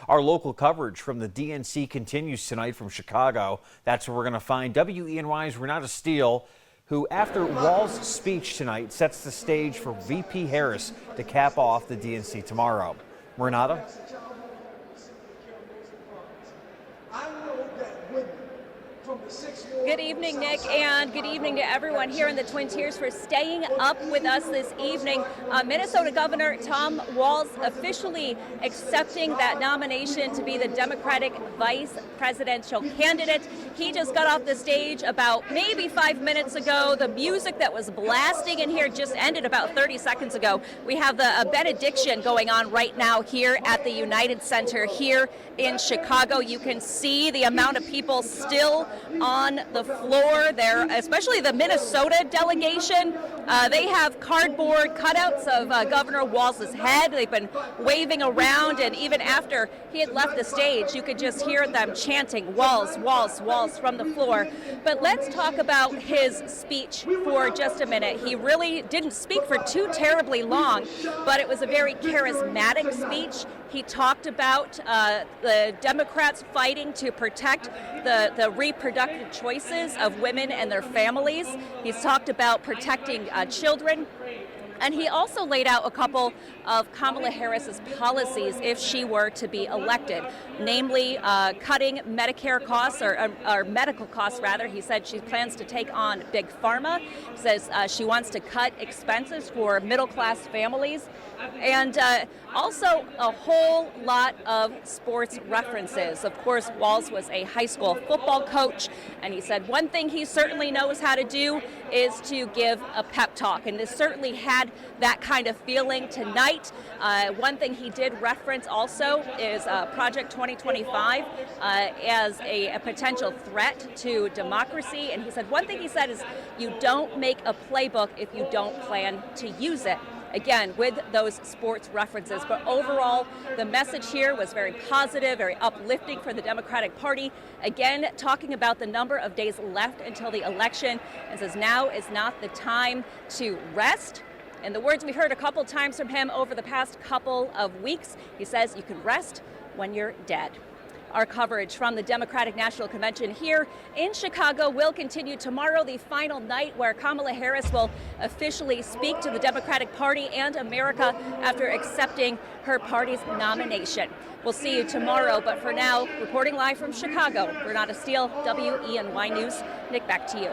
Our local coverage from the DNC continues tonight from Chicago. That's where we're going to find WENY's Renata Stiehl, who, after Walz's speech tonight, sets the stage for VP Harris to cap off the DNC tomorrow. Renata? Good evening, Nick, and good evening to everyone here in the Twin Tiers for staying up with us this evening. Minnesota Governor Tom Walz officially accepting that nomination to be the Democratic vice presidential candidate. He just got off the stage about maybe 5 minutes ago. The music that was blasting in here just ended about 30 seconds ago. We have the benediction going on right now here at the United Center here in Chicago. You can see the amount of people still on the floor there, especially the Minnesota delegation. They have cardboard cutouts of Governor Walz's head. They've been waving around, and even after he had left the stage, you could just hear them chanting, "Walz, Walz, Walz," from the floor. But let's talk about his speech for just a minute. He really didn't speak for too terribly long, but it was a very charismatic speech. He talked about the Democrats fighting to protect the reproductive choices of women and their families. He's talked about protecting children. And he also laid out a couple of Kamala Harris's policies if she were to be elected, namely cutting Medicare costs, or medical costs rather. He said she plans to take on Big Pharma. He says she wants to cut expenses for middle-class families, and also a whole lot of sports references. Of course, Walz was a high school football coach, and he said one thing he certainly knows how to do is to give a pep talk, and this certainly had that kind of feeling tonight. One thing he did reference also is Project 2025 as a potential threat to democracy, and he said one thing he said is you don't make a playbook if you don't plan to use it. Again, with those sports references. But overall, the message here was very positive, very uplifting for the Democratic Party. Again, talking about the number of days left until the election, and says now is not the time to rest. In the words we heard a couple times from him over the past couple of weeks, he says you can rest when you're dead. Our coverage from the Democratic National Convention here in Chicago will continue tomorrow, the final night where Kamala Harris will officially speak to the Democratic Party and America after accepting her party's nomination. We'll see you tomorrow, but for now, reporting live from Chicago, Renata Stiehl, WENY News. Nick, back to you.